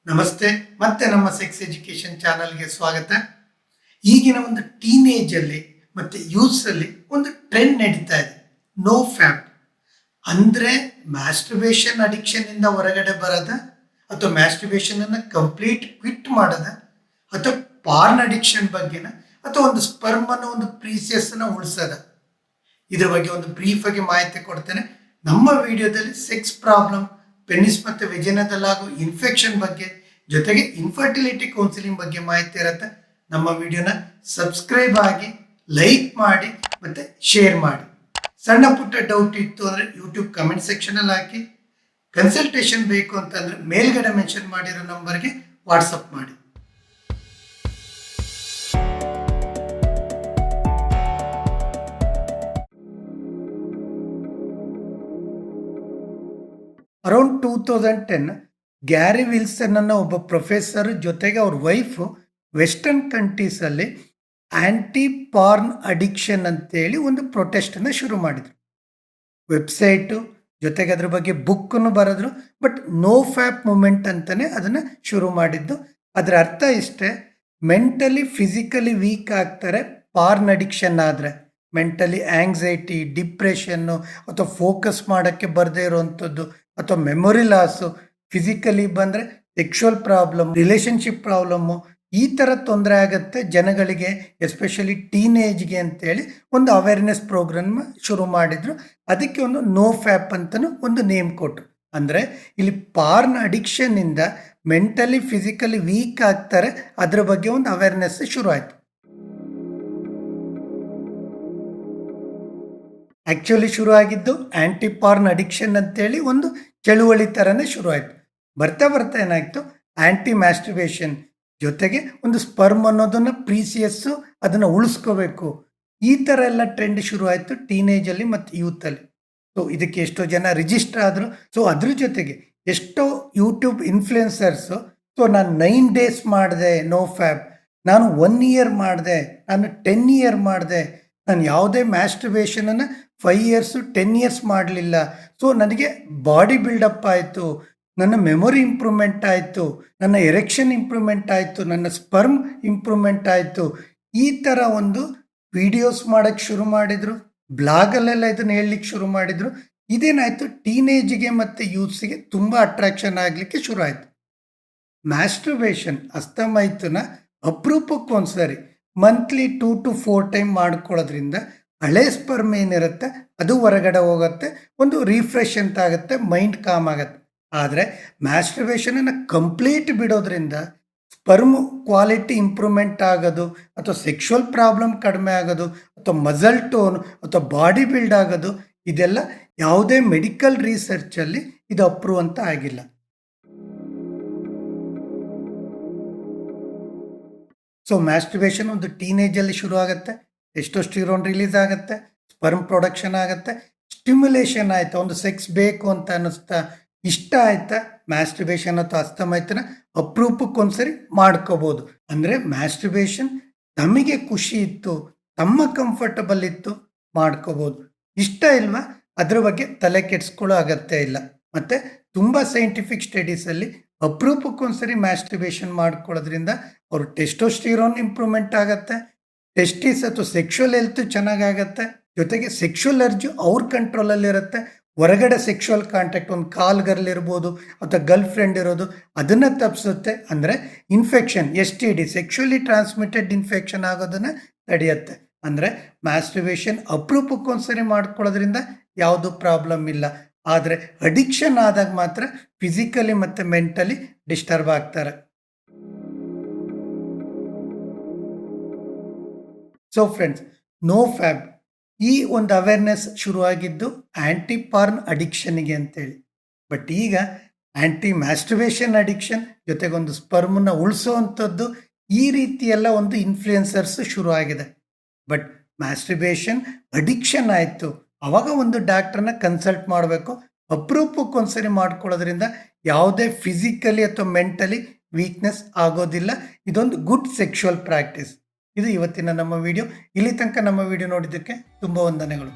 ನಮಸ್ತೆ, ಮತ್ತೆ ನಮ್ಮ ಸೆಕ್ಸ್ ಎಜುಕೇಶನ್ ಚಾನಲ್ಗೆ ಸ್ವಾಗತ. ಈಗಿನ ಒಂದು ಟೀನೇಜ್ ಅಲ್ಲಿ ಮತ್ತೆ ಯೂತ್ಸ್ ಅಲ್ಲಿ ಒಂದು ಟ್ರೆಂಡ್ ನಡೀತಾ ಇದೆ, ನೋ ಫ್ಯಾಪ್. ಅಂದ್ರೆ ಮ್ಯಾಸ್ಟರ್ಬೇಷನ್ ಅಡಿಕ್ಷನ್ ಇಂದ ಹೊರಗಡೆ ಬರದ, ಅಥವಾ ಮ್ಯಾಸ್ಟರ್ಬೇಷನ್ ಅನ್ನ ಕಂಪ್ಲೀಟ್ ಕ್ವಿಟ್ ಮಾಡದ, ಅಥವಾ ಪಾರ್ನ್ ಅಡಿಕ್ಷನ್ ಬಗ್ಗೆನ, ಅಥವಾ ಒಂದು ಸ್ಪರ್ಮ್ ಅನ್ನೋ ಒಂದು ಪ್ರೀಸಿಯಸ್ ಅನ್ನ ಉಳಿಸದ. ಇದ್ರ ಬಗ್ಗೆ ಒಂದು ಬ್ರೀಫ್ ಆಗಿ ಮಾಹಿತಿ ಕೊಡ್ತೇನೆ. ನಮ್ಮ ವಿಡಿಯೋದಲ್ಲಿ ಸೆಕ್ಸ್ ಪ್ರಾಬ್ಲಮ್, ಪೆನಿಸ್ ಮತ್ತು ವಿಜಯನದಲ್ಲಾಗೋ ಇನ್ಫೆಕ್ಷನ್ ಬಗ್ಗೆ, ಜೊತೆಗೆ ಇನ್ಫರ್ಟಿಲಿಟಿ ಕೌನ್ಸಿಲಿಂಗ್ ಬಗ್ಗೆ ಮಾಹಿತಿ ಇರುತ್ತೆ. ನಮ್ಮ ವಿಡಿಯೋನ ಸಬ್ಸ್ಕ್ರೈಬ್ ಆಗಿ, ಲೈಕ್ ಮಾಡಿ ಮತ್ತೆ ಶೇರ್ ಮಾಡಿ. ಸಣ್ಣ ಪುಟ್ಟ ಡೌಟ್ ಇತ್ತು ಅಂದರೆ ಯೂಟ್ಯೂಬ್ ಕಮೆಂಟ್ ಸೆಕ್ಷನಲ್ಲಿ ಹಾಕಿ. ಕನ್ಸಲ್ಟೇಷನ್ ಬೇಕು ಅಂತಂದ್ರೆ ಮೇಲ್ಗಡೆ ಮೆನ್ಷನ್ ಮಾಡಿರೋ ನಂಬರ್ಗೆ ವಾಟ್ಸಪ್ ಮಾಡಿ. ಅರೌಂಡ್ 2010 ಗ್ಯಾರಿ ವಿಲ್ಸನ್ ಅನ್ನೋ ಒಬ್ಬ ಪ್ರೊಫೆಸರ್ ಜೊತೆಗೆ ಅವ್ರ ವೈಫು ವೆಸ್ಟರ್ನ್ ಕಂಟ್ರೀಸಲ್ಲಿ ಆ್ಯಂಟಿ ಪಾರ್ನ್ ಅಡಿಕ್ಷನ್ ಅಂತೇಳಿ ಒಂದು ಪ್ರೊಟೆಸ್ಟನ್ನು ಶುರು ಮಾಡಿದರು. ವೆಬ್ಸೈಟು ಜೊತೆಗೆ ಅದ್ರ ಬಗ್ಗೆ ಬುಕ್ಕನ್ನು ಬರೆದ್ರು. ಬಟ್ ನೋ ಫ್ಯಾಪ್ ಮೂಮೆಂಟ್ ಅಂತಲೇ ಅದನ್ನು ಶುರು ಮಾಡಿದ್ದು. ಅದರ ಅರ್ಥ ಇಷ್ಟೇ, ಮೆಂಟಲಿ ಫಿಸಿಕಲಿ ವೀಕ್ ಆಗ್ತಾರೆ ಪಾರ್ನ್ ಅಡಿಕ್ಷನ್ ಆದರೆ. ಮೆಂಟಲಿ ಆ್ಯಂಗ್ಸೈಟಿ, ಡಿಪ್ರೆಷನ್ನು, ಅಥವಾ ಫೋಕಸ್ ಮಾಡೋಕ್ಕೆ ಬರದೇ ಇರೋವಂಥದ್ದು, ಅಥವಾ ಮೆಮೊರಿ ಲಾಸು, ಫಿಸಿಕಲಿ ಬಂದರೆ ಸೆಕ್ಷುವಲ್ ಪ್ರಾಬ್ಲಮ್, ರಿಲೇಷನ್ಶಿಪ್ ಪ್ರಾಬ್ಲಮ್ಮು, ಈ ಥರ ತೊಂದರೆ ಆಗುತ್ತೆ ಜನಗಳಿಗೆ, ಎಸ್ಪೆಷಲಿ ಟೀನೇಜ್ಗೆ ಅಂತೇಳಿ ಒಂದು ಅವೇರ್ನೆಸ್ ಪ್ರೋಗ್ರಾಮ್ ಶುರು ಮಾಡಿದರು. ಅದಕ್ಕೆ ಒಂದು ನೋ ಫ್ಯಾಪ್ ಅಂತಲೂ ಒಂದು ನೇಮ್ ಕೊಟ್ಟರು. ಅಂದರೆ ಇಲ್ಲಿ ಪಾರ್ನ್ ಅಡಿಕ್ಷನ್ನಿಂದ ಮೆಂಟಲಿ ಫಿಸಿಕಲಿ ವೀಕ್ ಆಗ್ತಾರೆ, ಅದರ ಬಗ್ಗೆ ಒಂದು ಅವೇರ್ನೆಸ್ ಶುರು ಆಯಿತು. ಆ್ಯಕ್ಚುಲಿ ಶುರು ಆಗಿದ್ದು ಆ್ಯಂಟಿ ಪಾರ್ನ್ ಅಡಿಕ್ಷನ್ ಅಂತೇಳಿ ಒಂದು ಚಳುವಳಿ ಥರನೇ ಶುರು ಆಯಿತು. ಬರ್ತಾ ಬರ್ತಾ ಏನಾಯಿತು, ಆ್ಯಂಟಿ ಮ್ಯಾಸ್ಟರ್ಬೇಷನ್ ಜೊತೆಗೆ ಒಂದು ಸ್ಪರ್ಮ್ ಅನ್ನೋದನ್ನು ಪ್ರೀಸಿಯಸ್ಸು, ಅದನ್ನು ಉಳಿಸ್ಕೋಬೇಕು, ಈ ಥರ ಎಲ್ಲ ಟ್ರೆಂಡ್ ಶುರು ಆಯಿತು ಟೀನೇಜಲ್ಲಿ ಮತ್ತು ಯೂತಲ್ಲಿ. ಸೊ ಇದಕ್ಕೆ ಎಷ್ಟೋ ಜನ ರಿಜಿಸ್ಟರ್ ಆದರು. ಸೊ ಅದ್ರ ಜೊತೆಗೆ ಎಷ್ಟೋ ಯೂಟ್ಯೂಬ್ ಇನ್ಫ್ಲುಯೆನ್ಸರ್ಸು, ಸೊ ನಾನು 9 days ಮಾಡಿದೆ ನೋ ಫ್ಯಾಪ್, ನಾನು 1 year ಮಾಡಿದೆ, ನಾನು 10 year ಮಾಡಿದೆ, ನಾನು ಯಾವುದೇ ಮ್ಯಾಸ್ಟರ್ಬೇಷನನ್ನು 5 years 10 years ಮಾಡಲಿಲ್ಲ, ಸೊ ನನಗೆ ಬಾಡಿ ಬಿಲ್ಡಪ್ ಆಯಿತು, ನನ್ನ ಮೆಮೊರಿ ಇಂಪ್ರೂವ್ಮೆಂಟ್ ಆಯಿತು, ನನ್ನ ಎರೆಕ್ಷನ್ ಇಂಪ್ರೂವ್ಮೆಂಟ್ ಆಯಿತು, ನನ್ನ ಸ್ಪರ್ಮ್ ಇಂಪ್ರೂವ್ಮೆಂಟ್ ಆಯಿತು, ಈ ಥರ ಒಂದು ವಿಡಿಯೋಸ್ ಮಾಡೋಕ್ಕೆ ಶುರು ಮಾಡಿದರು. ಬ್ಲಾಗಲ್ಲೆಲ್ಲ ಇದನ್ನು ಹೇಳಲಿಕ್ಕೆ ಶುರು ಮಾಡಿದರು. ಇದೇನಾಯಿತು, ಟೀನೇಜ್ಗೆ ಮತ್ತು ಯೂತ್ಸಿಗೆ ತುಂಬ ಅಟ್ರಾಕ್ಷನ್ ಆಗಲಿಕ್ಕೆ ಶುರು ಆಯಿತು. ಮ್ಯಾಸ್ಟರ್ಬೇಷನ್ ಅಸ್ತಮಾಯಿತನ ಅಪರೂಪಕ್ಕೊಂದ್ಸರಿ ಮಂತ್ಲಿ 2 to 4 ಟೈಮ್ ಮಾಡ್ಕೊಳ್ಳೋದ್ರಿಂದ ಹಳೆ ಸ್ಪರ್ಮ್ ಏನಿರುತ್ತೆ ಅದು ಹೊರಗಡೆ ಹೋಗುತ್ತೆ, ಒಂದು ರಿಫ್ರೆಶ್ ಅಂತ ಆಗುತ್ತೆ, ಮೈಂಡ್ ಕಾಮ್ ಆಗುತ್ತೆ. ಆದರೆ ಮ್ಯಾಸ್ಟರ್ಬೇಷನನ್ನು ಕಂಪ್ಲೀಟ್ ಬಿಡೋದ್ರಿಂದ ಸ್ಪರ್ಮ್ ಕ್ವಾಲಿಟಿ ಇಂಪ್ರೂವ್ಮೆಂಟ್ ಆಗೋದು, ಅಥವಾ ಸೆಕ್ಷುವಲ್ ಪ್ರಾಬ್ಲಮ್ ಕಡಿಮೆ ಆಗೋದು, ಅಥವಾ ಮಸಲ್ ಟೋನ್, ಅಥವಾ ಬಾಡಿ ಬಿಲ್ಡ್ ಆಗೋದು, ಇದೆಲ್ಲ ಯಾವುದೇ ಮೆಡಿಕಲ್ ರಿಸರ್ಚಲ್ಲಿ ಇದು ಅಪ್ರೂವ್ ಅಂತ ಆಗಿಲ್ಲ. ಸೊ ಮ್ಯಾಸ್ಟರ್ಬೇಷನ್ ಒಂದು ಟೀನೇಜಲ್ಲಿ ಶುರು ಆಗುತ್ತೆ, ಟೆಸ್ಟೋಸ್ಟಿರೋನ್ ರಿಲೀಸ್ ಆಗುತ್ತೆ, ಸ್ಪರ್ಮ್ ಪ್ರೊಡಕ್ಷನ್ ಆಗುತ್ತೆ, ಸ್ಟಿಮ್ಯುಲೇಷನ್ ಆಯಿತಾ, ಒಂದು ಸೆಕ್ಸ್ ಬೇಕು ಅಂತ ಅನ್ನಿಸ್ತಾ, ಇಷ್ಟ ಆಯ್ತಾ, ಮ್ಯಾಸ್ಟರ್ಬೇಷನ್ ಅಥವಾ ಅಸ್ತಮಾಯಿತನ ಅಪರೂಪಕ್ಕೊಂದ್ಸರಿ ಮಾಡ್ಕೋಬೋದು. ಅಂದರೆ ಮ್ಯಾಸ್ಟರ್ಬೇಷನ್ ತಮಗೆ ಖುಷಿ ಇತ್ತು, ತಮ್ಮ ಕಂಫರ್ಟಬಲ್ ಇತ್ತು, ಮಾಡ್ಕೋಬೋದು. ಇಷ್ಟ ಇಲ್ವಾ, ಅದ್ರ ಬಗ್ಗೆ ತಲೆ ಕೆಡಿಸ್ಕೊಳ್ಳೋ ಅಗತ್ಯ ಇಲ್ಲ. ಮತ್ತು ತುಂಬ ಸೈಂಟಿಫಿಕ್ ಸ್ಟಡೀಸಲ್ಲಿ ಅಪರೂಪಕ್ಕೊಂದ್ಸರಿ ಮ್ಯಾಸ್ಟರ್ಬೇಷನ್ ಮಾಡ್ಕೊಳ್ಳೋದ್ರಿಂದ ಅವ್ರ ಟೆಸ್ಟೋಸ್ಟಿರೋನ್ ಇಂಪ್ರೂವ್ಮೆಂಟ್ ಆಗುತ್ತೆ, ಟೆಸ್ಟಿಸ್ ಅಥವಾ ಸೆಕ್ಷುವಲ್ ಹೆಲ್ತ್ ಚೆನ್ನಾಗಾಗತ್ತೆ, ಜೊತೆಗೆ ಸೆಕ್ಷುವಲ್ ಅರ್ಜು ಅವ್ರ ಕಂಟ್ರೋಲಲ್ಲಿರುತ್ತೆ. ಹೊರಗಡೆ ಸೆಕ್ಷುವಲ್ ಕಾಂಟ್ಯಾಕ್ಟ್, ಒಂದು ಕಾಲ್ಗರ್ಲಿರ್ಬೋದು ಅಥವಾ ಗರ್ಲ್ ಫ್ರೆಂಡ್ ಇರೋದು, ಅದನ್ನು ತಪ್ಪಿಸುತ್ತೆ. ಅಂದರೆ infection, STD, sexually transmitted infection ಆಗೋದನ್ನು ತಡೆಯುತ್ತೆ. ಅಂದರೆ ಮ್ಯಾಸ್ಟರ್ಬೇಷನ್ ಅಪರೂಪಕ್ಕೊಂದ್ಸರಿ ಮಾಡ್ಕೊಳ್ಳೋದ್ರಿಂದ ಯಾವುದೂ ಪ್ರಾಬ್ಲಮ್ ಇಲ್ಲ. ಆದರೆ ಅಡಿಕ್ಷನ್ ಆದಾಗ ಮಾತ್ರ ಫಿಸಿಕಲಿ ಮತ್ತು ಮೆಂಟಲಿ ಡಿಸ್ಟರ್ಬ್ ಆಗ್ತಾರೆ. ಸೊ ಫ್ರೆಂಡ್ಸ್, ನೋ ಫ್ಯಾಬ್ ಈ ಒಂದು ಅವೇರ್ನೆಸ್ ಶುರುವಾಗಿದ್ದು ಆ್ಯಂಟಿ ಪಾರ್ನ್ ಅಡಿಕ್ಷನ್ಗೆ ಅಂತೇಳಿ. ಬಟ್ ಈಗ ಆ್ಯಂಟಿ ಮ್ಯಾಸ್ಟರ್ಬೇಷನ್ ಅಡಿಕ್ಷನ್ ಜೊತೆಗೊಂದು ಸ್ಪರ್ಮನ್ನು ಉಳಿಸೋವಂಥದ್ದು, ಈ ರೀತಿಯೆಲ್ಲ ಒಂದು ಇನ್ಫ್ಲುಯೆನ್ಸರ್ಸ್ ಶುರು ಆಗಿದೆ. ಬಟ್ ಮ್ಯಾಸ್ಟರ್ಬೇಷನ್ ಅಡಿಕ್ಷನ್ ಆಯಿತು, ಅವಾಗ ಒಂದು ಡಾಕ್ಟ್ರನ್ನ ಕನ್ಸಲ್ಟ್ ಮಾಡಬೇಕು. ಅಪರೂಪಕ್ಕೊಂದ್ಸರಿ ಮಾಡ್ಕೊಳ್ಳೋದ್ರಿಂದ ಯಾವುದೇ ಫಿಸಿಕಲಿ ಅಥವಾ ಮೆಂಟಲಿ ವೀಕ್ನೆಸ್ ಆಗೋದಿಲ್ಲ. ಇದೊಂದು ಗುಡ್ ಸೆಕ್ಷುವಲ್ ಪ್ರಾಕ್ಟೀಸ್. ಇದು ಇವತ್ತಿನ ನಮ್ಮ ವಿಡಿಯೋ. ಇಲ್ಲಿ ತನಕ ನಮ್ಮ ವಿಡಿಯೋ ನೋಡಿದ್ದಕ್ಕೆ ತುಂಬ ವಂದನೆಗಳು.